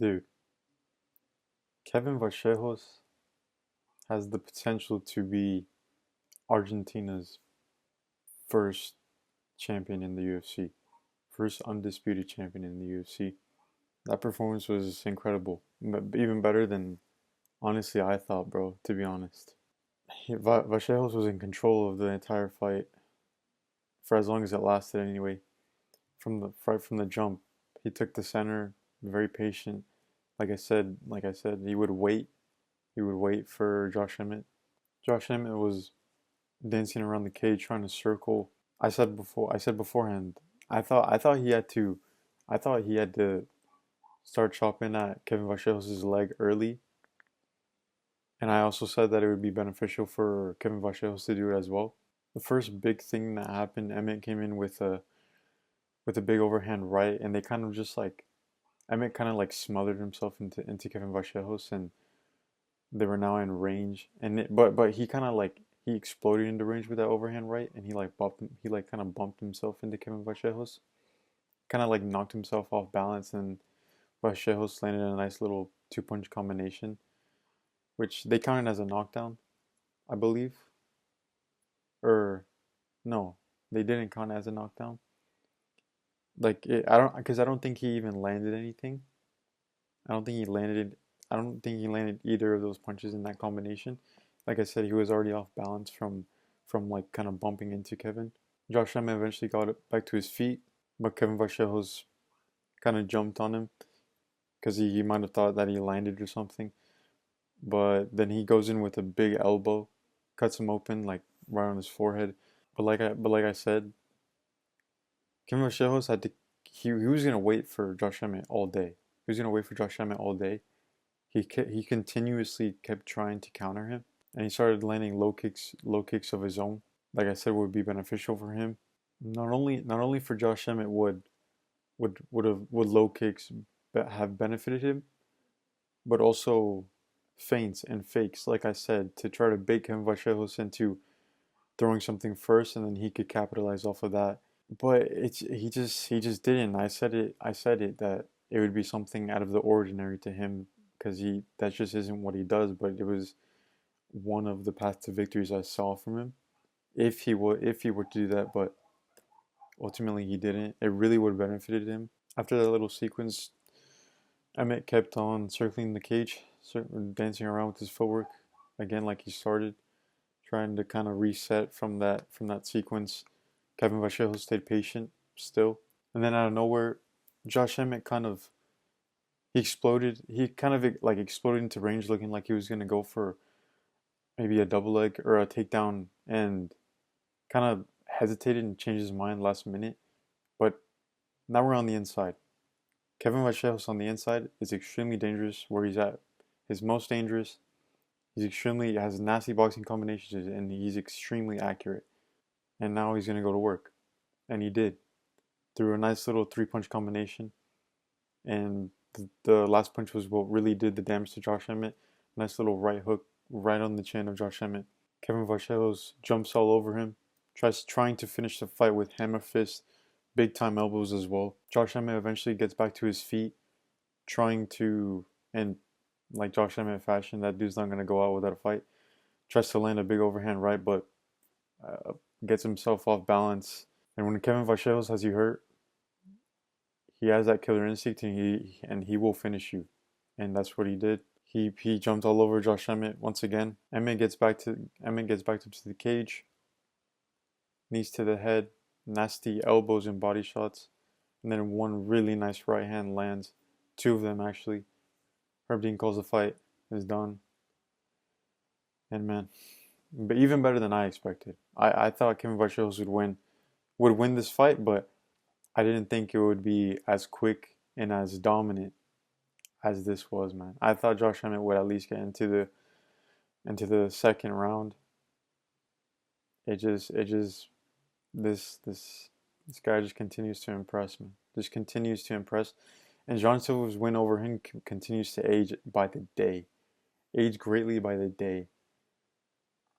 Dude, Kevin Vajellos has the potential to be Argentina's first champion in the UFC, first undisputed champion in the UFC. That performance was incredible, even better than honestly I thought, bro. To be honest, Vajellos was in control of the entire fight for as long as it lasted. Anyway, from the jump, he took the center, very patient. Like I said, he would wait. He would wait for Josh Emmett. Josh Emmett was dancing around the cage trying to circle. I said beforehand. I thought he had to. I thought he had to start chopping at Kevin Vajellos' leg early, and I also said that it would be beneficial for Kevin Vajellos to do it as well. The first big thing that happened, Emmett came in with a big overhand right, and they kind of just like Emmett kind of like smothered himself into Kevin Vajellos, and they were now in range. But he kind of like he exploded into range with that overhand right, and he like kind of bumped himself into Kevin Vajellos, kind of like knocked himself off balance, and Vajellos landed a nice little two punch combination, which they counted as a knockdown, I believe. Or no, they didn't count it as a knockdown. I don't think he even landed anything. I don't think he landed. I don't think he landed either of those punches in that combination. Like I said, he was already off balance from like kind of bumping into Kevin. Josh Emmett eventually got it back to his feet, but Kevin Vajellos kind of jumped on him because he might have thought that he landed or something. But then he goes in with a big elbow, cuts him open like right on his forehead. But like I said, Kevin Vajellos had to. He was gonna wait for Josh Emmett all day. He was gonna wait for Josh Emmett all day. He continuously kept trying to counter him, and he started landing low kicks of his own. Like I said, would be beneficial for him. Not only for Josh Emmett would low kicks have benefited him, but also feints and fakes. Like I said, to try to bait Kevin Vajellos into throwing something first, and then he could capitalize off of that. But he just didn't. I said it that it would be something out of the ordinary to him because he that just isn't what he does. But it was one of the path to victories I saw from him. If he were to do that, but ultimately he didn't. It really would have benefited him. After that little sequence, Emmett kept on circling the cage, dancing around with his footwork again like he started, trying to kind of reset from that sequence. Kevin Vachejo stayed patient still, and then out of nowhere, Josh Emmett kind of he exploded. He kind of like exploded into range, looking like he was gonna go for maybe a double leg or a takedown, and kind of hesitated and changed his mind last minute. But now we're on the inside. Kevin Vallejos on the inside is extremely dangerous where he's at. His most dangerous. He's extremely has nasty boxing combinations and he's extremely accurate. And now he's gonna go to work. And he did. Through a nice little three punch combination. And the last punch was what really did the damage to Josh Emmett. Nice little right hook right on the chin of Josh Emmett. Kevin Vallejos jumps all over him. Trying to finish the fight with hammer fist, big time elbows as well. Josh Emmett eventually gets back to his feet, trying to, and like Josh Emmett fashion, that dude's not gonna go out without a fight. Tries to land a big overhand right, but uh, gets himself off balance. And when Kevin Vallejos has you hurt, he has that killer instinct, and he will finish you, and that's what he did. He jumped all over Josh Emmett once again. Emmett gets back to the cage, knees to the head, nasty elbows and body shots, and then one really nice right hand lands. Two of them actually. Herb Dean calls the fight is done, and man, but even better than I expected. I thought Kevin Vallejos would win this fight, but I didn't think it would be as quick and as dominant as this was, man. I thought Josh Emmett would at least get into the second round. It just this guy just continues to impress me. Just continues to impress, and John Silver's win over him continues to age by the day, age greatly by the day.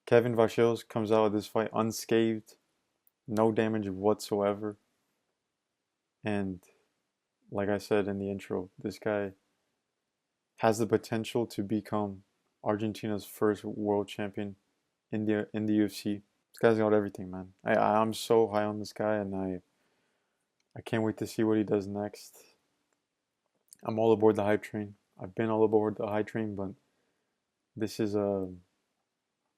Kevin Vachos comes out of this fight unscathed, no damage whatsoever, and like I said in the intro, this guy has the potential to become Argentina's first world champion in the UFC. This guy's got everything, man. I'm so high on this guy, and I can't wait to see what he does next. I'm all aboard the hype train. I've been all aboard the hype train, but this is a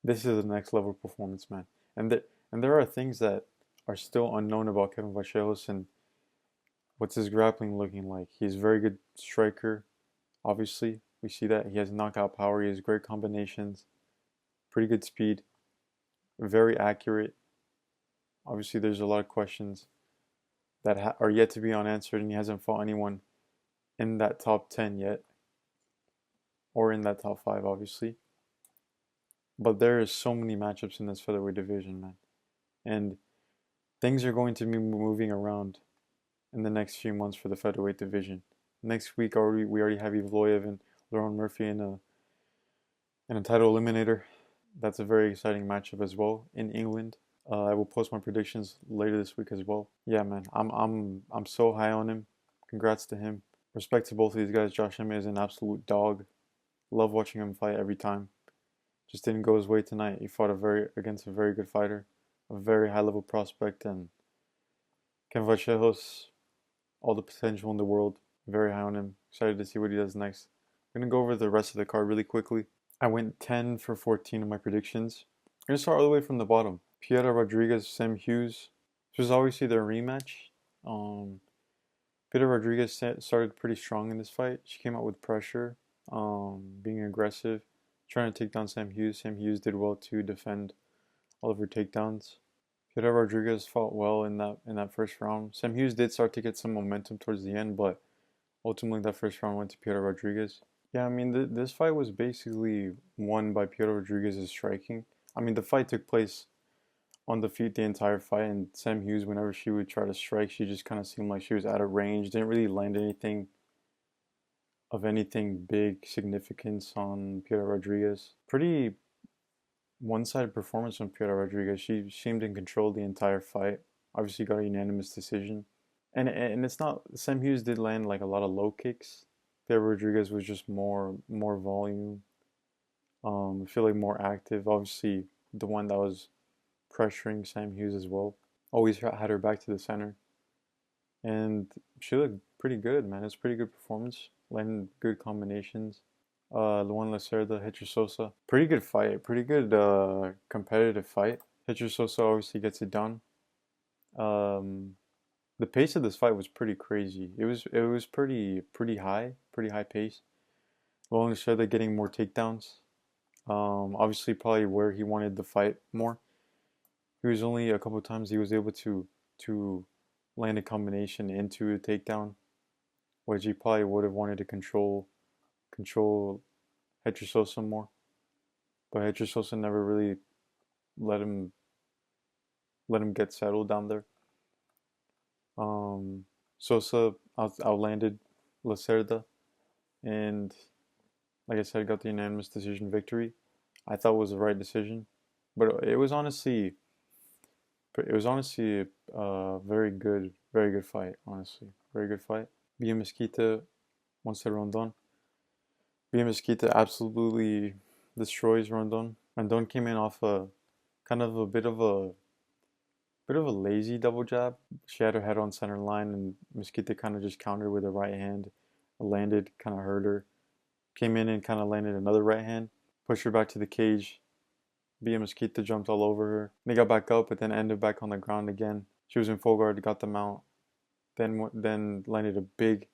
this is a next level performance, man. And there are things that are still unknown about Kevin Vajellos and what's his grappling looking like. He's a very good striker, obviously. We see that he has knockout power. He has great combinations, pretty good speed, very accurate. Obviously, there's a lot of questions that are yet to be unanswered, and he hasn't fought anyone in that top 10 yet, or in that top 5, obviously. But there is so many matchups in this featherweight division, man. And things are going to be moving around in the next few months for the featherweight division. Next week, we already have Evloev and Lerone Murphy in a title eliminator. That's a very exciting matchup as well in England. I will post my predictions later this week as well. Yeah, man, I'm so high on him. Congrats to him. Respect to both of these guys. Josh Emmett is an absolute dog. Love watching him fight every time. Just didn't go his way tonight. He fought against a very good fighter, a very high level prospect, and Ken Vallejos, all the potential in the world. Very high on him. Excited to see what he does next. I'm gonna go over the rest of the card really quickly. I went 10 for 14 in my predictions. I'm gonna start all the way from the bottom. Piera Rodriguez, Sam Hughes. This was obviously their rematch. Piera Rodriguez started pretty strong in this fight. She came out with pressure, being aggressive, trying to take down Sam Hughes. Sam Hughes did well to defend all of her takedowns. Piera Rodriguez fought well in that first round. Sam Hughes did start to get some momentum towards the end, but ultimately that first round went to Piera Rodriguez. Yeah, I mean, this fight was basically won by Piera Rodriguez's striking. I mean, the fight took place on the feet the entire fight, and Sam Hughes, whenever she would try to strike, she just kind of seemed like she was out of range. Didn't really land anything of anything big significance on Piera Rodriguez. Pretty one-sided performance from Piera Rodriguez. She seemed in control the entire fight. Obviously got a unanimous decision. And it's not, Sam Hughes did land like a lot of low kicks. Piera Rodriguez was just more volume. I feel like more active. Obviously the one that was pressuring Sam Hughes as well. Always had her back to the center. And she looked pretty good, man. It's a pretty good performance. Landing good combinations. Luan Lacerda, Hitcher Sosa. Pretty good fight. Pretty good competitive fight. Hitcher Sosa obviously gets it done. The pace of this fight was pretty crazy. It was pretty high pace. Luan Lacerda getting more takedowns. Obviously probably where he wanted the fight more. He was only a couple of times he was able to land a combination into a takedown, which he probably would have wanted to control Hitcher Sosa more. But Hitcher Sosa never really let him get settled down there. Sosa outlanded Lacerda, and like I said, got the unanimous decision victory. I thought it was the right decision, but it was honestly a very good fight. Honestly, very good fight. Bia Mesquita wants to Rondon. Bia Mesquita absolutely destroys Rondon. Rondon came in off a kind of a bit of a lazy double jab. She had her head on center line, and Mesquita kind of just countered with a right hand. Landed, kind of hurt her. Came in and kind of landed another right hand. Pushed her back to the cage. Bia Mesquita jumped all over her. They got back up, but then ended back on the ground again. She was in full guard, got the mount. Then landed a big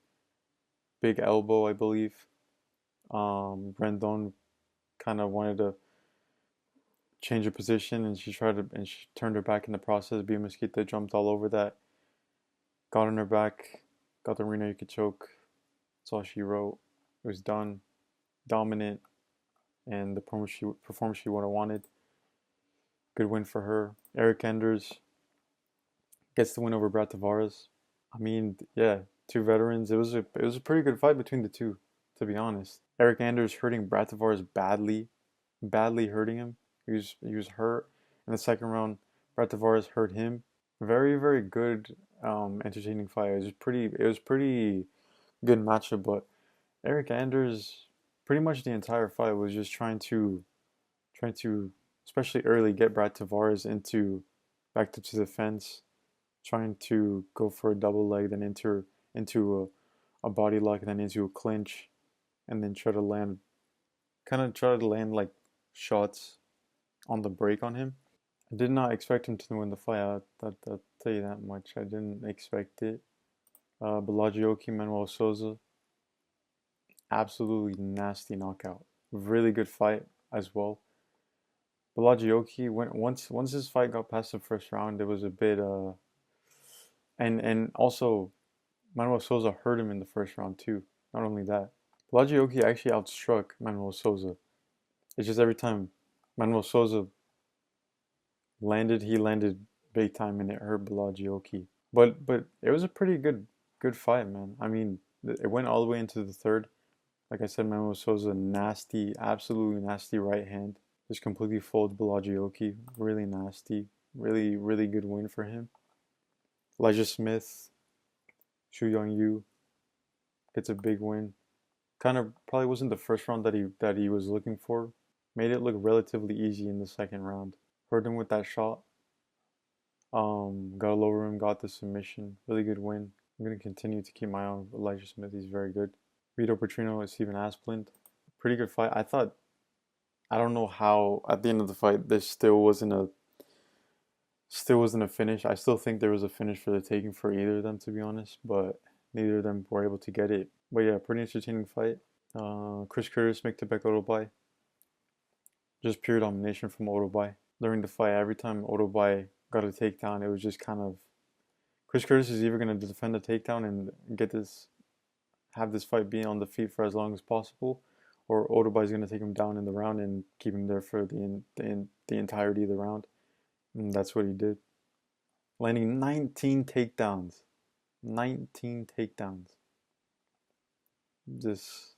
elbow, I believe. Rondon kind of wanted to change her position, and she turned her back in the process. Bia Mesquita jumped all over that, got on her back, got the rear naked choke. That's all she wrote. It was done, dominant, and the performance she would have wanted. Good win for her. Eric Enders gets the win over Brad Tavares. I mean, yeah, two veterans. It was a pretty good fight between the two, to be honest. Eric Enders hurting Brad Tavares badly hurting him. He was hurt in the second round. Brad Tavares hurt him. Very good, entertaining fight. It was pretty good matchup. But Eric Enders, pretty much the entire fight was just trying to, especially early, get Brad Tavares into back to the fence, trying to go for a double leg, then into a body lock, then into a clinch, and then try to land like shots on the break on him. I did not expect him to win the fight. I'll tell you that much. I didn't expect it. Belagioki, Manuel Souza, absolutely nasty knockout. Really good fight as well. Belagioki, once his fight got past the first round, it was a bit and also Manuel Souza hurt him in the first round too. Not only that, Belagioki actually outstruck Manuel Souza. It's just every time Manuel Souza landed, he landed big time, and it hurt Belagioki. But it was a pretty good fight, man. I mean, it went all the way into the third. Like I said, Manuel Souza, nasty, absolutely nasty right hand. Just completely folds Belagioki. Really nasty. Really good win for him. Elijah Smith, Shu Young Yu gets a big win. Kind of probably wasn't the first round that he was looking for. Made it look relatively easy in the second round. Hurt him with that shot. Got all over him, got the submission. Really good win. I'm gonna continue to keep my eye on Elijah Smith. He's very good. Vito Petrino and Steven Asplund. Pretty good fight. I don't know how at the end of the fight there still wasn't a finish. I still think there was a finish for the taking for either of them, to be honest, but neither of them were able to get it. But yeah, pretty entertaining fight. Chris Curtis, Miktebek Odobai. Just pure domination from Odobai. During the fight, every time Odobai got a takedown, it was just kind of Chris Curtis is either going to defend the takedown and have this fight be on the feet for as long as possible, or Odobai is going to take him down in the round and keep him there for the entirety of the round. And that's what he did. Landing 19 takedowns. 19 takedowns. Just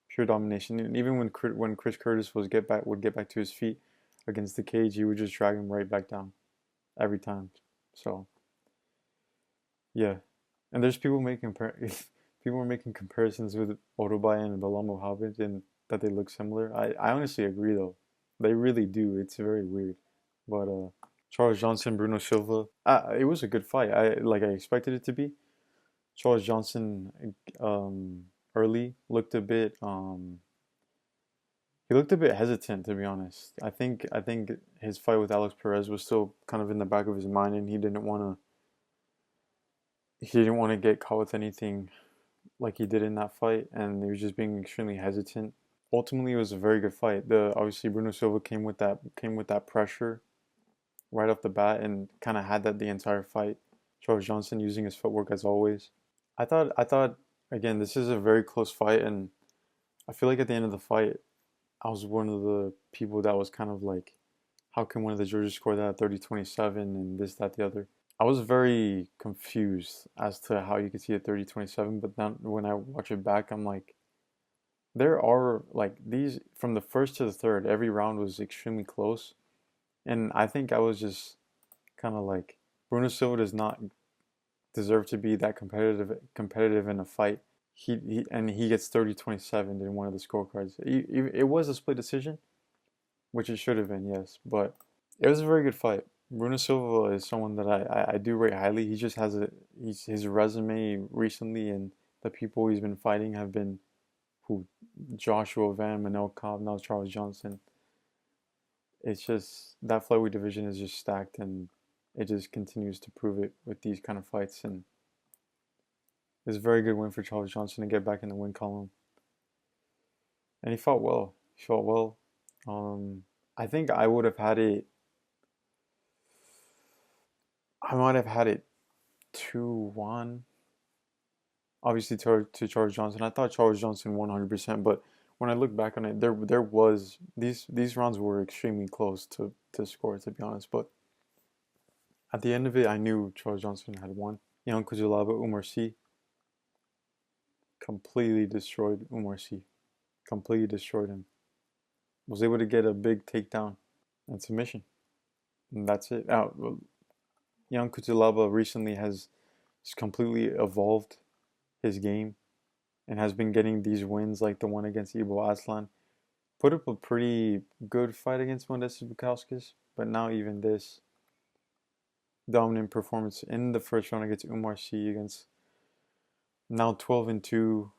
pure domination. And even when Chris Curtis would get back to his feet against the cage, he would just drag him right back down every time. So yeah, and there's people making people were making comparisons with Odobai and Belal Muhammad and that they look similar. I honestly agree though. They really do. It's very weird. But Charles Johnson, Bruno Silva, it was a good fight. I expected it to be. Charles Johnson early looked a bit he looked a bit hesitant, to be honest. I think his fight with Alex Perez was still kind of in the back of his mind, and he didn't want to get caught with anything like he did in that fight, and he was just being extremely hesitant. Ultimately, it was a very good fight. Obviously Bruno Silva came with that pressure right off the bat and kind of had that the entire fight. Charles Johnson using his footwork as always. I thought again, this is a very close fight, and I feel like at the end of the fight, I was one of the people that was kind of like, how can one of the judges score that at 30-27 and this, that, the other? I was very confused as to how you could see it 30-27, but then when I watch it back, I'm like, there are like these from the first to the third, every round was extremely close. And I think I was just kind of like, Bruno Silva does not deserve to be that competitive in a fight. He gets 30-27 in one of the scorecards. It was a split decision, which it should have been, yes, but it was a very good fight. Bruno Silva is someone that I do rate highly. He just has his resume recently, and the people he's been fighting have been Joshua Van, Manel Cobb, now Charles Johnson. It's just that flyweight division is just stacked, and it just continues to prove it with these kind of fights. And it's a very good win for Charles Johnson to get back in the win column. And he fought well. I think I would have had it. I might have had it 2-1. Obviously to Charles Johnson. I thought Charles Johnson won 100%, but when I look back on it, there was these rounds were extremely close to score, to be honest. But at the end of it, I knew Charles Johnson had won. Jan Kuzulaba, Umar Sy completely destroyed Umar Sy. Completely destroyed him. Was able to get a big takedown and submission. And that's it. Jan Kuzulaba recently has completely evolved his game. and has been getting these wins like the one against Ibo Aslan. Put up a pretty good fight against Modestas Bukauskas, but now even this dominant performance in the first round against Umar Sy, against now 12-2, who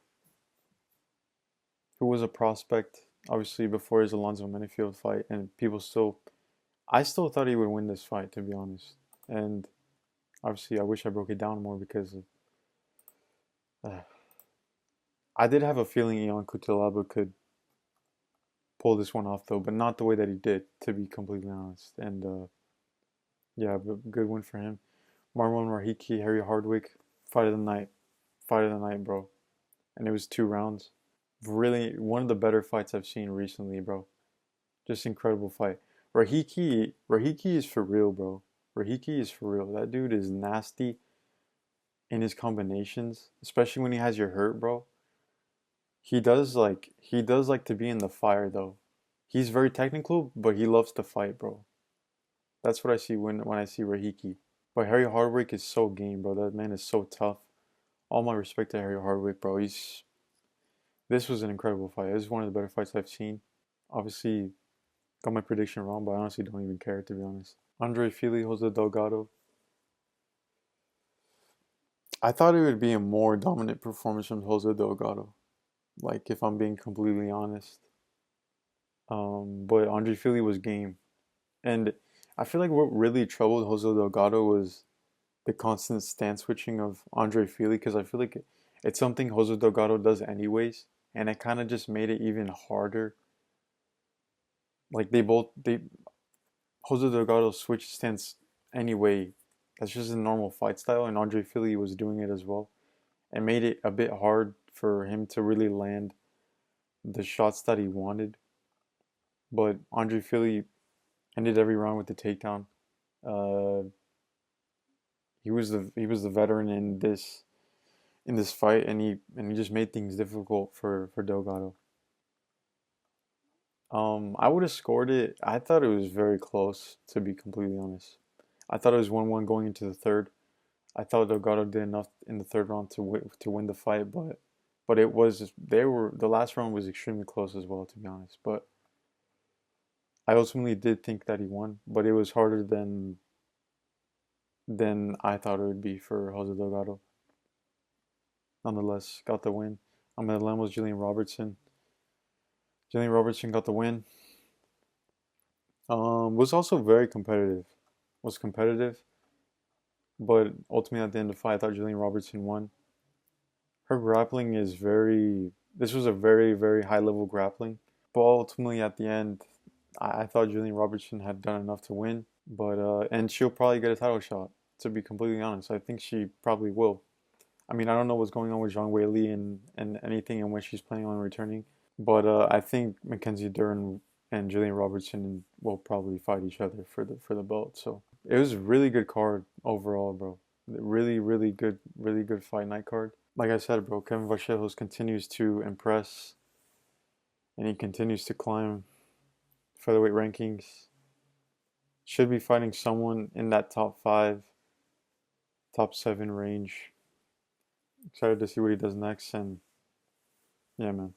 was a prospect obviously before his Alonzo Menifield fight, and I still thought he would win this fight, to be honest. And obviously I wish I broke it down more because uh, I did have a feeling Ion Cutelaba could pull this one off though, but not the way that he did, to be completely honest. And yeah, but good win for him. Marwan Rahiki, Harry Hardwick, fight of the night. Fight of the night, bro. And it was 2 rounds. Really, one of the better fights I've seen recently, bro. Just incredible fight. Rahiki is for real, bro. Rahiki is for real. That dude is nasty in his combinations, especially when he has your hurt, bro. He does like to be in the fire though. He's very technical, but he loves to fight, bro. That's what I see when I see Rahiki. But Harry Hardwick is so game, bro. That man is so tough. All my respect to Harry Hardwick, bro. This was an incredible fight. This is one of the better fights I've seen. Obviously, got my prediction wrong, but I honestly don't even care, to be honest. Andre Fili, Jose Delgado. I thought it would be a more dominant performance from Jose Delgado. Like, if I'm being completely honest. But Andre Fili was game. And I feel like what really troubled Jose Delgado was the constant stance switching of Andre Fili, because I feel like it's something Jose Delgado does anyways, and it kind of just made it even harder. Like they Jose Delgado switched stance anyway. That's just a normal fight style, and Andre Fili was doing it as well. It made it a bit hard for him to really land the shots that he wanted. But Andre Fili ended every round with the takedown. Uh, he was the veteran in this fight, and he just made things difficult for Delgado. I would have scored it. I thought it was very close, to be completely honest. I thought it was 1-1 going into the third. I thought Delgado did enough in the third round to win the fight, but the last round was extremely close as well, to be honest. But I ultimately did think that he won, but it was harder than I thought it would be for Jose Delgado. Nonetheless, got the win. Ahmed Lemos, Julian Robertson. Julian Robertson got the win. Was also very competitive. Was competitive, but ultimately at the end of the fight, I thought Julian Robertson won. Her grappling is very. This was a very, very high level grappling, but ultimately at the end, I thought Julian Robertson had done enough to win. But and she'll probably get a title shot. To be completely honest, I think she probably will. I mean, I don't know what's going on with Zhang Weili and anything and when she's planning on returning. But I think Mackenzie Dern and Julian Robertson will probably fight each other for the belt. So it was a really good card overall, bro. Really, really good fight night card. Like I said, bro, Kevin Vajellos continues to impress, and he continues to climb featherweight rankings. Should be fighting someone in that top 5, top 7 range. Excited to see what he does next, and yeah, man.